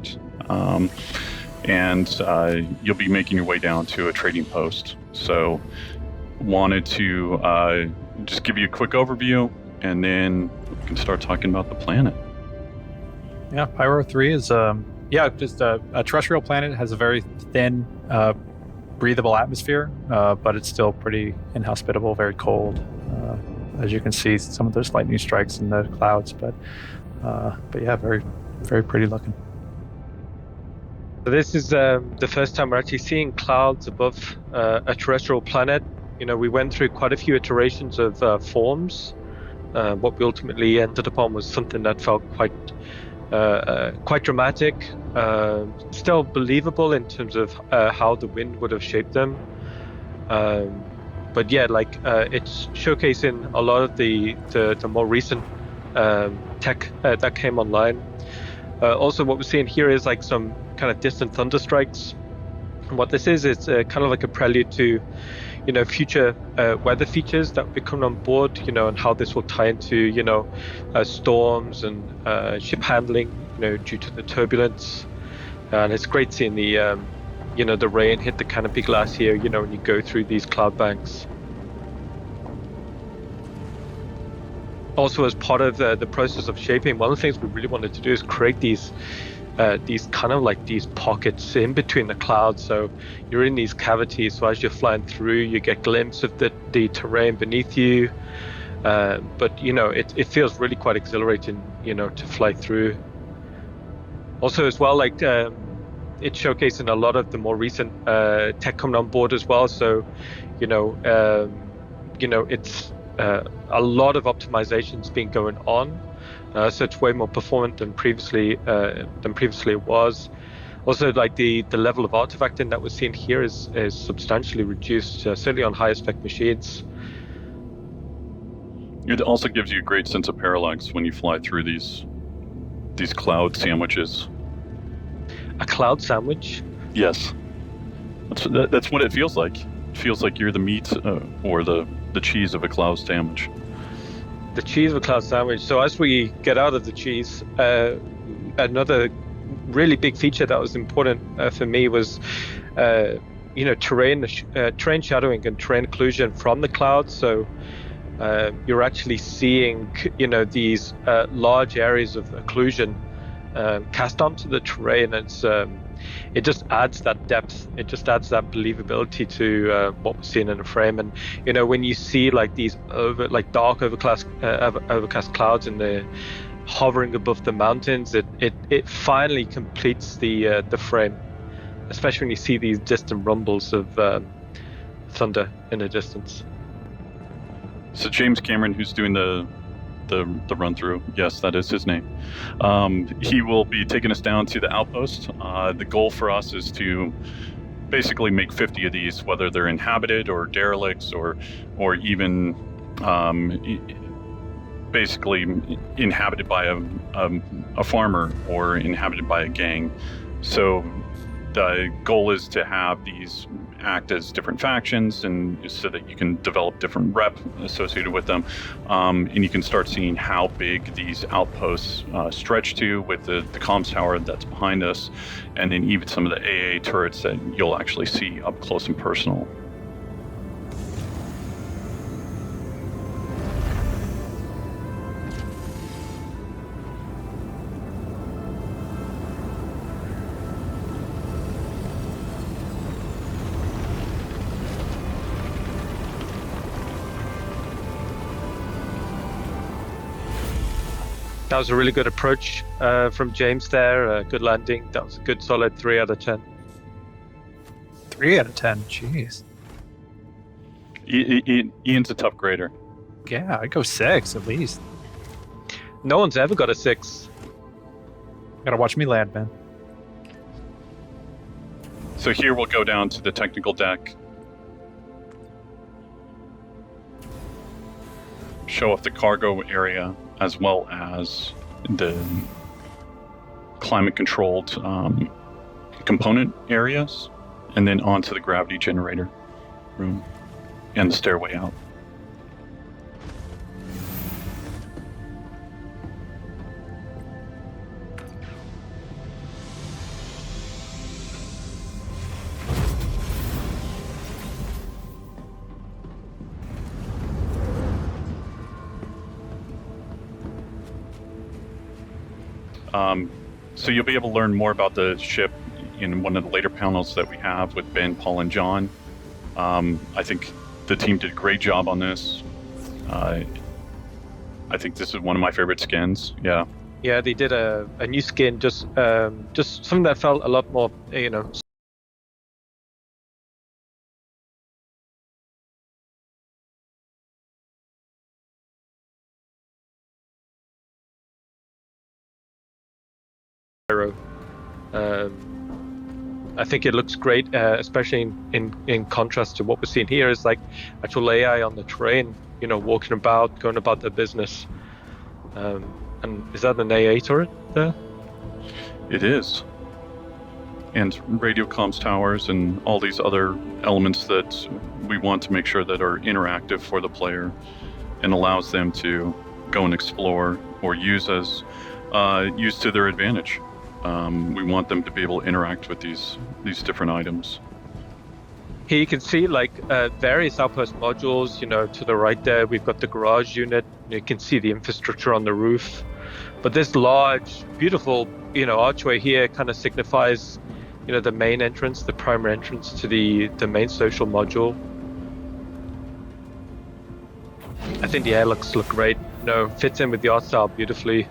artifact. And you'll be making your way down to a trading post. So wanted to just give you a quick overview, and then we can start talking about the planet. Yeah, Pyro 3 is just a terrestrial planet. It has a very thin, breathable atmosphere, but it's still pretty inhospitable, very cold. As you can see, some of those lightning strikes in the clouds, but yeah, very, very pretty looking. So this is the first time we're actually seeing clouds above a terrestrial planet. You know, we went through quite a few iterations of forms. What we ultimately ended upon was something that felt quite dramatic, still believable in terms of how the wind would have shaped them. But yeah, like it's showcasing a lot of the more recent tech that came online. Also, what we're seeing here is like some kind of distant thunder strikes. And what this is, it's kind of like a prelude to, you know, future weather features that will be coming on board, you know, and how this will tie into, you know, storms and ship handling, you know, due to the turbulence. And it's great seeing the, you know, the rain hit the canopy glass here, you know, when you go through these cloud banks. Also, as part of the process of shaping, one of the things we really wanted to do is create these kind of like these pockets in between the clouds. So you're in these cavities, so as you're flying through, you get a glimpse of the terrain beneath you. But you know, it feels really quite exhilarating, you know, to fly through. Also, as well, like it's showcasing a lot of the more recent tech coming on board as well. So, you know, it's a lot of optimizations been going on. So it's way more performant than previously it was. Also, like the level of artifacting that we're seeing here is substantially reduced, certainly on higher spec machines. It also gives you a great sense of parallax when you fly through these cloud sandwiches. A cloud sandwich? Yes, that's what it feels like. It feels like you're the meat or the cheese of a cloud sandwich. The cheese of a cloud sandwich. So as we get out of the cheese, another really big feature that was important for me was, you know, terrain shadowing and terrain occlusion from the clouds. So you're actually seeing, you know, these large areas of occlusion cast onto the terrain. It just adds that depth. It just adds that believability to what we're seeing in the frame. And you know, when you see like these dark overcast clouds and they're hovering above the mountains, it finally completes the frame. Especially when you see these distant rumbles of thunder in the distance. So James Cameron, who's doing the run through, yes, that is his name. He will be taking us down to the outpost. The goal for us is to basically make 50 of these, whether they're inhabited or derelicts or even basically inhabited by a farmer or inhabited by a gang. So the goal is to have these act as different factions, and so that you can develop different rep associated with them, and you can start seeing how big these outposts stretch to with the comms tower that's behind us, and then even some of the AA turrets that you'll actually see up close and personal. That was a really good approach from James there. Good landing. That was a good solid 3 out of 10. 3 out of 10. Jeez. Ian's a tough grader. Yeah, I'd go 6 at least. No one's ever got a 6. Gotta watch me land, man. So here we'll go down to the technical deck. Show off the cargo area, as well as the climate-controlled component areas, and then onto the gravity generator room and the stairway out. So you'll be able to learn more about the ship in one of the later panels that we have with Ben, Paul, and John. I think the team did a great job on this. I think this is one of my favorite skins. Yeah. Yeah, they did a new skin, just something that felt a lot more, you know. Pyro. I think it looks great, especially in contrast to what we're seeing here. Is like actual AI on the terrain, you know, walking about, going about their business. And is that an AA turret there? It is. And radio comms towers and all these other elements that we want to make sure that are interactive for the player and allows them to go and explore or use to their advantage. We want them to be able to interact with these different items. Here you can see like various outpost modules. You know, to the right there, we've got the garage unit. You can see the infrastructure on the roof. But this large, beautiful, you know, archway here kind of signifies, you know, the main entrance, the primary entrance to the main social module. I think the airlocks look great. You know, fits in with the art style beautifully.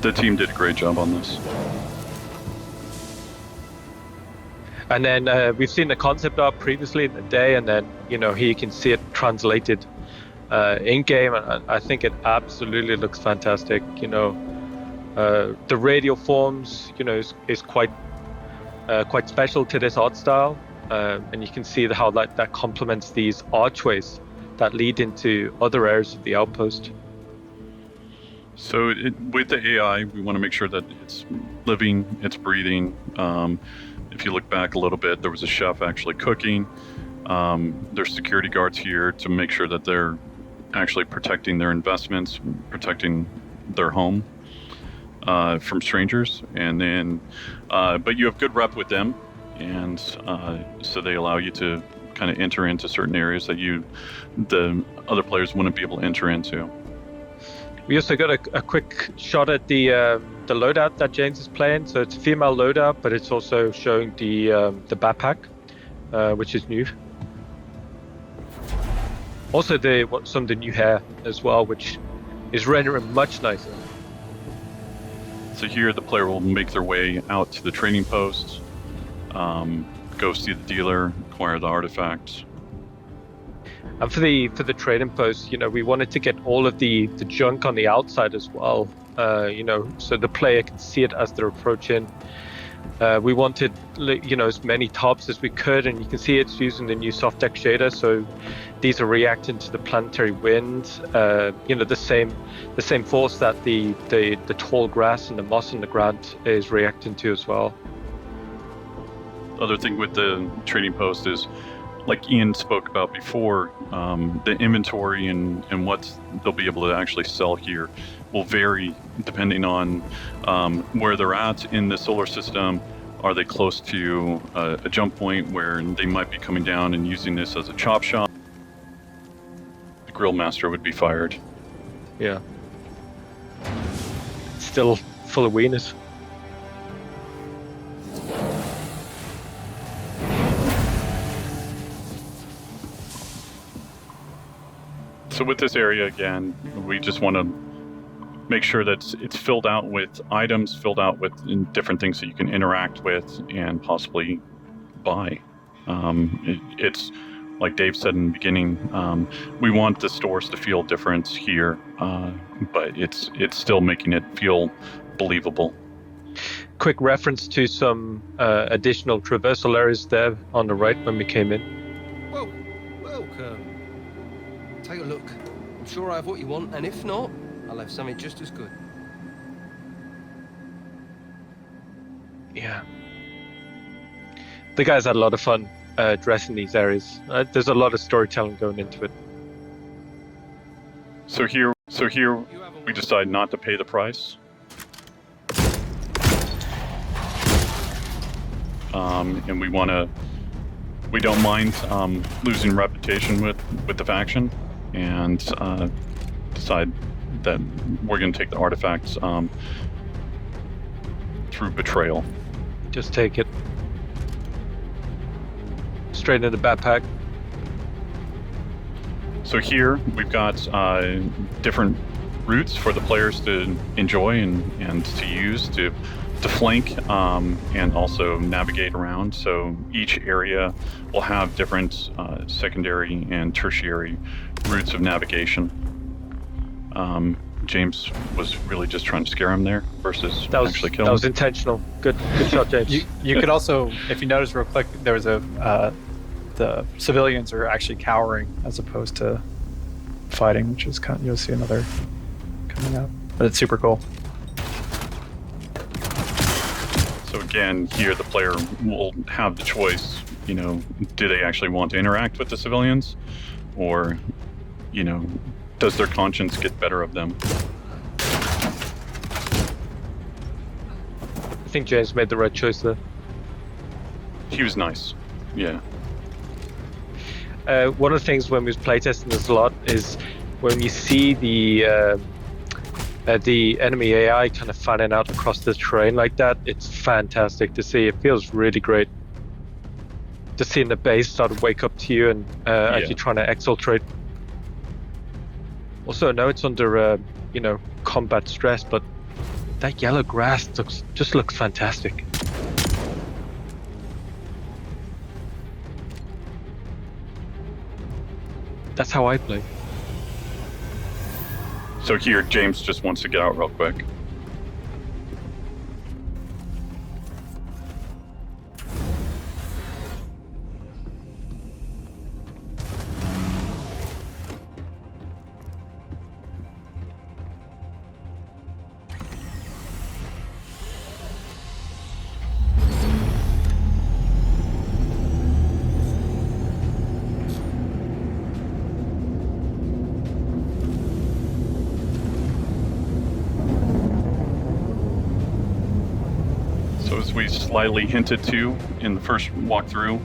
The team did a great job on this. And then we've seen the concept art previously in the day, and then, you know, here you can see it translated in game, and I think it absolutely looks fantastic. You know, the radial forms, you know, is quite special to this art style, and you can see how that complements these archways that lead into other areas of the outpost. So with the AI, we want to make sure that it's living, it's breathing. If you look back a little bit, there was a chef actually cooking. There's security guards here to make sure that they're actually protecting their investments, protecting their home from strangers. And then, but you have good rep with them, and so they allow you to kind of enter into certain areas that the other players wouldn't be able to enter into. We also got a quick shot at the loadout that James is playing. So it's a female loadout, but it's also showing the backpack, which is new. Also some of the new hair as well, which is rendering much nicer. So here the player will make their way out to the trading post, go see the dealer, acquire the artifacts. And for the trading post, you know, we wanted to get all of the junk on the outside as well, you know, so the player can see it as they're approaching. We wanted, you know, as many tops as we could, and you can see it's using the new soft deck shader, so these are reacting to the planetary wind, you know, the same force that the tall grass and the moss on the ground is reacting to as well. Other thing with the trading post is, like Ian spoke about before, the inventory and what they'll be able to actually sell here will vary depending on where they're at in the solar system. Are they close to a jump point where they might be coming down and using this as a chop shop? The grill master would be fired. Yeah. Still full of wieners. So with this area, again, we just want to make sure that it's filled out with items, filled out with different things that you can interact with and possibly buy. It's like Dave said in the beginning, we want the stores to feel different here, but it's still making it feel believable. Quick reference to some additional traversal areas there on the right when we came in. Well, welcome. Take a look. I'm sure I have what you want, and if not, I'll have something just as good. Yeah. The guys had a lot of fun dressing these areas. There's a lot of storytelling going into it. So here we decide not to pay the price. And we don't mind losing reputation with the faction, and decide that we're going to take the artifacts through betrayal. Just take it. Straight in the backpack. So here we've got different routes for the players to enjoy and to use to flank and also navigate around. So each area will have different secondary and tertiary routes of navigation. James was really just trying to scare him there versus actually kill him. That was intentional. Good shot, James. You could also, if you notice real quick, there was the civilians are actually cowering as opposed to fighting, which is kind of, you'll see another coming up. But it's super cool. So again, here the player will have the choice, do they actually want to interact with the civilians, or, does their conscience get better of them? I think James made the right choice there. He was nice, yeah. One of the things when we was playtesting this a lot is when you see the enemy AI kind of fanning out across the terrain like that. It's fantastic to see. It feels really great. Just seeing the base start to wake up to you and actually trying to exfiltrate. Also, I know it's under combat stress, but that yellow grass just looks fantastic. That's how I play. So here, James just wants to get out real quick. We slightly hinted to in the first walkthrough.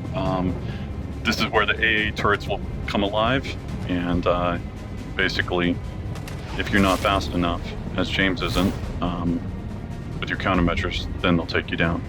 This is where the AA turrets will come alive, and basically, if you're not fast enough, as James isn't, with your countermeasures, then they'll take you down.